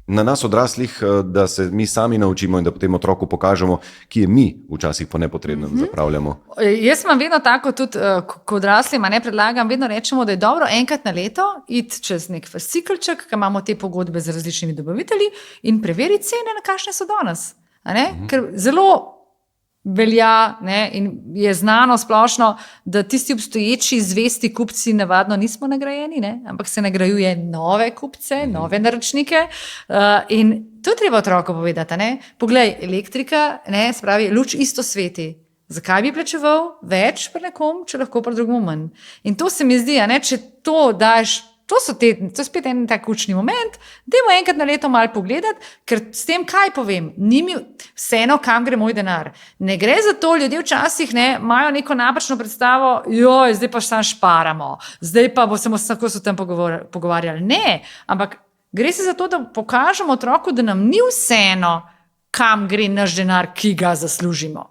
na nas odraslih, da se mi sami naučimo in da potem otroku pokažemo, ki je mi včasih po nepotrebnem zapravljamo. Jaz imam vedno tako, tudi ko odraslim, predlagam, vedno rečemo, da je dobro enkrat na leto iti čez nek fascikelček, ki imamo te pogodbe z različnimi dobavitelji in preveriti cene, na kakšne so danes. Ker zelo velja in je znano splošno, da tisti obstoječi zvesti kupci navadno nismo nagrajeni, ampak se nagrajuje nove kupce, nove naročnike in to je treba otroku povedati. Poglej, elektrika, spravi, luč isto sveti. Zakaj bi plačeval več pri nekom, če lahko pri drugom manj? In to se mi zdi, če to daš, to je spet en tak učni moment, dajmo enkrat na leto malo pogledati, ker s tem kaj povem, ni mi vseeno, kam gre moj denar. Ne gre za to, ljudje včasih imajo neko napačno predstavo, zdaj pa samo šparamo, zdaj pa se lahko o tem pogovarjali. Ne, ampak gre se za to, da pokažemo otroku, da nam ni vseeno, kam gre naš denar, ki ga zaslužimo.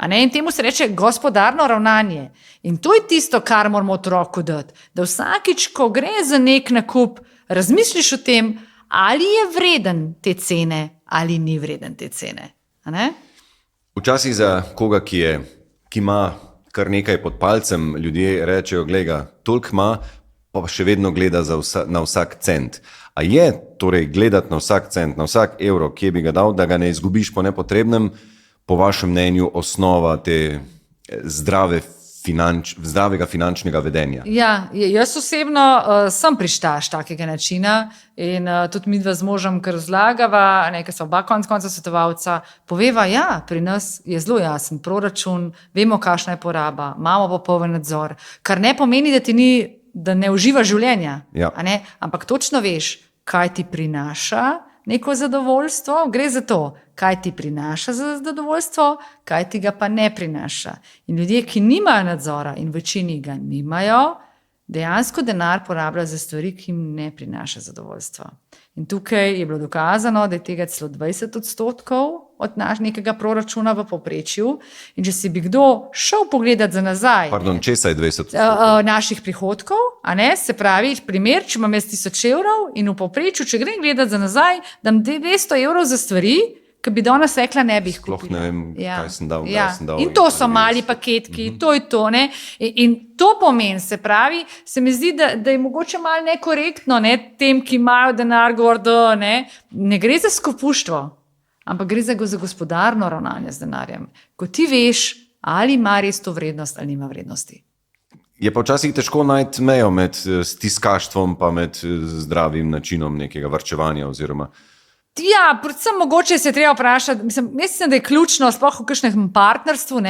In temu se reče gospodarno ravnanje. In to je tisto, kar moramo otroku dati. Da vsakič, ko gre za nek nakup, razmisliš o tem, ali je vreden te cene, ali ni vreden te cene. Včasih za koga, ki ima kar nekaj pod palcem, ljudje rečejo, gleda, toliko ima, pa še vedno gleda na vsak cent. A je torej gledati na vsak cent, na vsak evro, kje bi ga dal, da ga ne izgubiš po nepotrebnem, po vašem mnenju osnova te zdravega finančnega vedenja? Ja, jaz osebno sem prištaš takega načina in tudi midva z možem, kar razlagava, nekaj so oba konca svetovalca, poveva, ja, pri nas je zelo jasen proračun, vemo, kakšna je poraba, imamo popoln nadzor, kar ne pomeni, da ne uživa življenja, ja. Ampak točno veš, kaj ti prinaša neko zadovoljstvo, gre za to, kaj ti prinaša zadovoljstvo, kaj ti ga pa ne prinaša. In ljudje, ki nimajo nadzora in večini ga nimajo, dejansko denar porabljajo za stvari, ki jim ne prinaša zadovoljstva. In tukaj je bilo dokazano, da je tega celo 20% od nekega proračuna v povprečju. In če si bi kdo šel pogledati za nazaj, česa je 20%? Naših prihodkov, se pravi, primer, če imam jaz 1000 evrov in v povprečju, če grem gledati za nazaj, dam 200 evrov za stvari, ki bi danes rekla, ne bi jih kupila. Sploh ne vem, kaj sem dal. In to so mali paketki, to je to. Ne? In to pomeni, se pravi, se mi zdi, da je mogoče malo nekorektno tem, ki imajo denar gordo, ne gre za skopuštvo, ampak gre za gospodarno ravnanje z denarjem. Ko ti veš, ali ima res to vrednost ali nima vrednosti. Je pa včasih težko najti mejo med stiskaštvom pa med zdravim načinom nekega varčevanja oziroma. Ja, predvsem mogoče se je treba vprašati, mislim, da je ključno, sploh v kakšnem partnerstvu,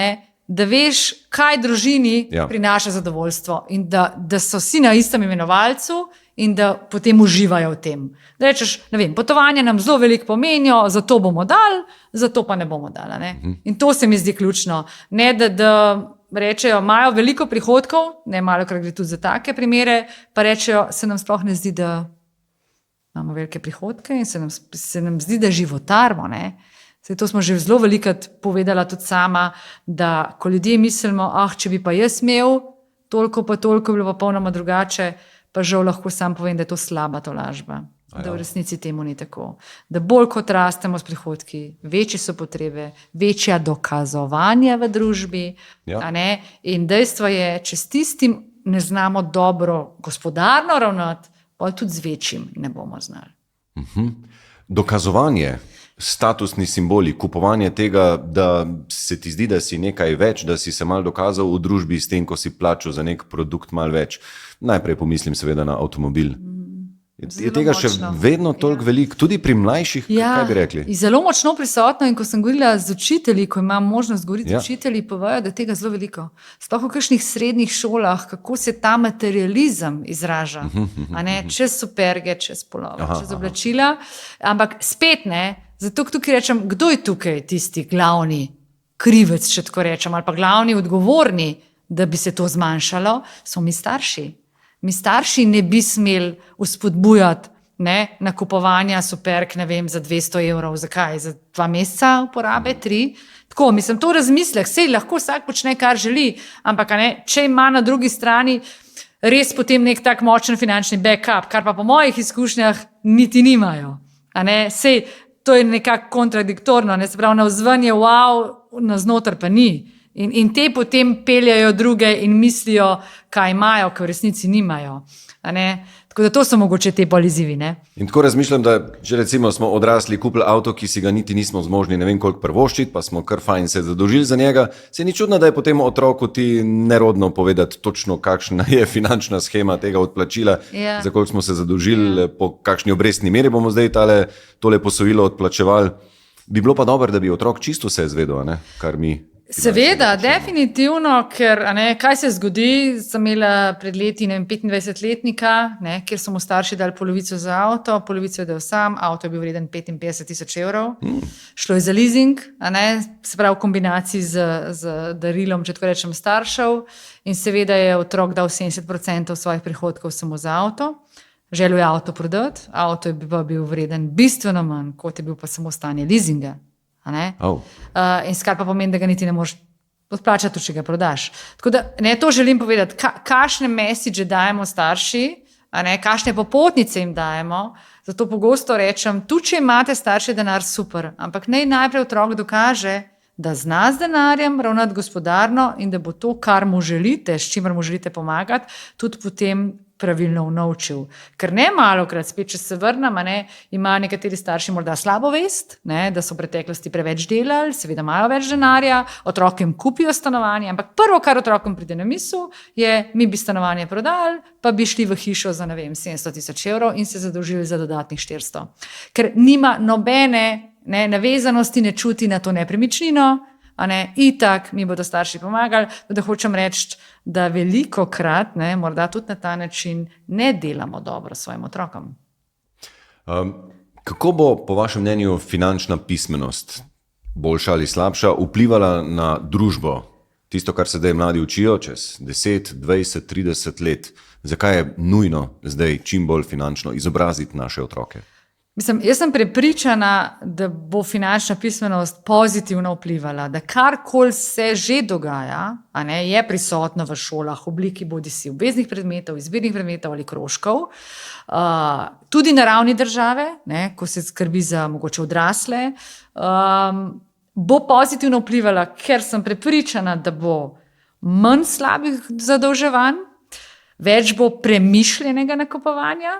da veš, kaj družini prinaša zadovoljstvo in da so vsi na istem imenovalcu in da potem uživajo v tem. Da rečeš, ne vem, potovanja nam zelo veliko pomenijo, zato bomo dali, zato pa ne bomo dali. In to se mi zdi ključno. Ne, da rečejo, imajo veliko prihodkov, malokrat gre tudi za take primere, pa rečejo, se nam sploh ne zdi, da imamo velike prihodke in se nam zdi, da životarimo. To smo že zelo velikokrat povedala tudi sama, da ko ljudje mislimo, če bi pa jaz imel, toliko pa toliko, bilo pa popolnoma drugače, pa žal lahko sam povem, da je to slaba tolažba. Da v resnici temu ni tako. Da bolj kot rastemo s prihodki, večje so potrebe, večja dokazovanja v družbi. In dejstvo je, če s tistim ne znamo dobro gospodarno ravnati, pa tudi z večjim ne bomo znali. Dokazovanje, statusni simboli, kupovanje tega, da se ti zdi, da si nekaj več, da si se malo dokazal v družbi s tem, ko si plačal za nek produkt malo več. Najprej pomislim seveda na avtomobil. Je tega še vedno toliko veliko, tudi pri mlajših, kaj bi rekli? Zelo močno prisotno in ko sem govorila z učitelji, ko imam možnost govoriti z učitelji, povejo, da je tega zelo veliko. Sploh v kakšnih srednjih šolah, kako se ta materializem izraža. Čez superge, čez polove, čez oblačila. Ampak spet zato tukaj rečem, kdo je tukaj tisti glavni krivec, če tako rečem, ali pa glavni odgovorni, da bi se to zmanjšalo, so mi starši. Mi starši ne bi smeli vzpodbujati nakupovanja superk, ne vem, za 200 evrov. Zakaj? Za 2 meseca uporabe, 3? Tako, mislim, to razmislek. Sej lahko vsak počne, kar želi, ampak če ima na drugi strani res potem nek tak močen finančni backup, kar pa po mojih izkušnjah niti nimajo. Sej, to je nekako kontradiktorno, se pravi, navzven je wow, navznoter pa ni. In te potem peljajo druge in mislijo, kaj imajo, kaj v resnici nimajo. Tako da to so mogoče te izzivi. In tako razmišljam, da če recimo smo odrasli, kupili avto, ki si ga niti nismo zmožni ne vem koliko privoščiti, pa smo kar fajn se zadolžili za njega, se ni čudno, da je potem otroku ti nerodno povedati točno, kakšna je finančna shema tega odplačila, za koliko smo se zadolžili, po kakšni obrestni meri bomo zdaj tole posojilo odplačevali. Bi bilo pa dobro, da bi otrok čisto vse izvedel, kar mi. Seveda, definitivno, ker kaj se zgodi, sem imela pred leti 25-letnika, kjer so mu starši dali polovico za avto, polovico je dal sam, avto je bil vreden 55,000 evrov, šlo je za leasing, se pravi v kombinaciji z darilom, če tako rečem, staršev, in seveda je otrok dal 70% svojih prihodkov samo za avto. Želel je avto prodati, avto je bil vreden bistveno manj, kot je bil pa samo stanje leasinga. In skar pa pomeni, da ga niti ne moreš odplačati, če ga prodaš. Tako da to želim povedati, kakšne message dajemo starši, kakšne popotnice jim dajemo. Zato pogosto rečem, tudi če imate starši denar, super, ampak naj najprej otrok dokaže, da zna z denarjem ravnati gospodarno in da bo to, kar mu želite, s čimer mu želite pomagati, tudi potem pravilno unovčil. Ker ne malokrat, spet če se vrnem, imajo nekateri starši morda slabo vest, da so v preteklosti preveč delali, seveda imajo več denarja, otrokom kupijo stanovanje, ampak prvo, kar otrokom pride na misel, je, mi bi stanovanje prodali, pa bi šli v hišo za 700,000 evrov in se zadolžili za dodatnih 400. Ker nima nobene navezanosti, ne čuti na to nepremičnino, itak mi bodo starši pomagali, da hočem reči, da velikokrat, morda tudi na ta način, ne delamo dobro svojim otrokom. Kako bo po vašem mnenju finančna pismenost, boljša ali slabša, vplivala na družbo? Tisto, kar se zdaj mladi učijo čez 10, 20, 30 let. Zakaj je nujno zdaj čim bolj finančno izobraziti naše otroke? Jaz sem prepričana, da bo finančna pismenost pozitivno vplivala, da karkoli se že dogaja, je prisotno v šolah v obliki bodisi obveznih predmetov, izbirnih predmetov ali krožkov, tudi na ravni države, ko se skrbi za mogoče odrasle, bo pozitivno vplivala, ker sem prepričana, da bo manj slabih zadolževanj, več bo premišljenega nakupovanja.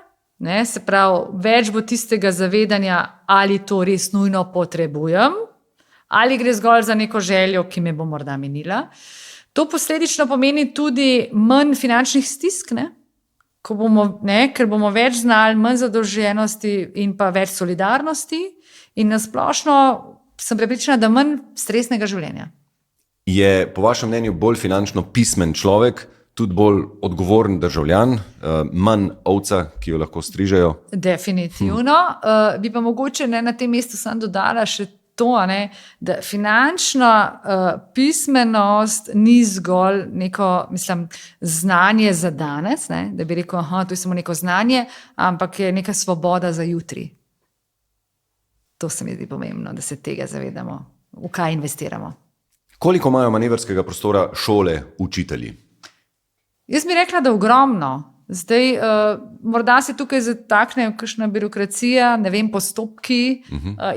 Se pravi, več bo tistega zavedanja, ali to res nujno potrebujem, ali gre zgolj za neko željo, ki me bo morda minila. To posledično pomeni tudi manj finančnih stisk, ker bomo več znali, manj zadolženosti in pa več solidarnosti in nasplošno sem prepričana, da manj stresnega življenja. Je po vašem mnenju bolj finančno pismen človek tudi bolj odgovoren državljan, manj ovca, ki jo lahko strižejo? Definitivno. Bi pa mogoče na tem mestu sam dodala še to, da finančna pismenost ni zgolj neko, znanje za danes, da bi rekel, to je samo neko znanje, ampak je neka svoboda za jutri. To se mi zdi pomembno, da se tega zavedamo, v kaj investiramo. Koliko imajo manevrskega prostora šole, učitelji? Jaz bi rekla, da ogromno. Zdaj, morda se tukaj zatakne kakšna birokracija, postopki,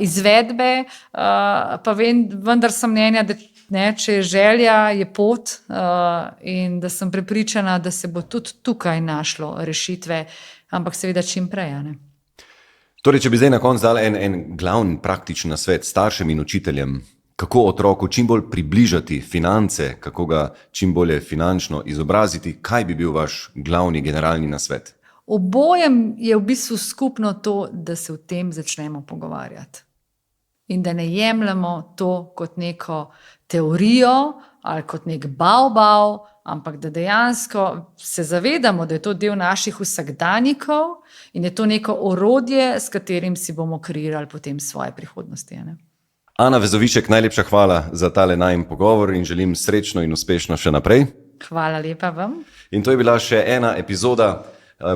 izvedbe, pa vendar sem mnenja, da če je želja, je pot, in da sem prepričana, da se bo tudi tukaj našlo rešitve, ampak seveda čim prej. Torej, če bi zdaj na koncu dal en glavni praktičen nasvet staršem in učiteljem, kako otroku čim bolj približati finance, kako ga čim bolje finančno izobraziti, kaj bi bil vaš glavni generalni nasvet? Obojem je v bistvu skupno to, da se o tem začnemo pogovarjati. In da ne jemljemo to kot neko teorijo ali kot nek bav, ampak da dejansko se zavedamo, da je to del naših vsakdanjikov in je to neko orodje, s katerim si bomo kreirali potem svoje prihodnosti. Ana Vezovišek, najlepša hvala za tale najin pogovor in želim srečno in uspešno še naprej. Hvala lepa vam. In to je bila še ena epizoda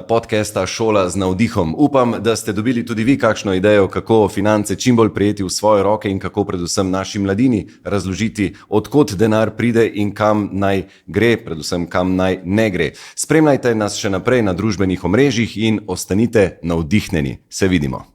podcasta Šola z navdihom. Upam, da ste dobili tudi vi kakšno idejo, kako finance čim bolj prijeti v svoje roke in kako predvsem naši mladini razložiti, od kod denar pride in kam naj gre, predvsem kam naj ne gre. Spremljajte nas še naprej na družbenih omrežjih in ostanite navdihnjeni. Se vidimo.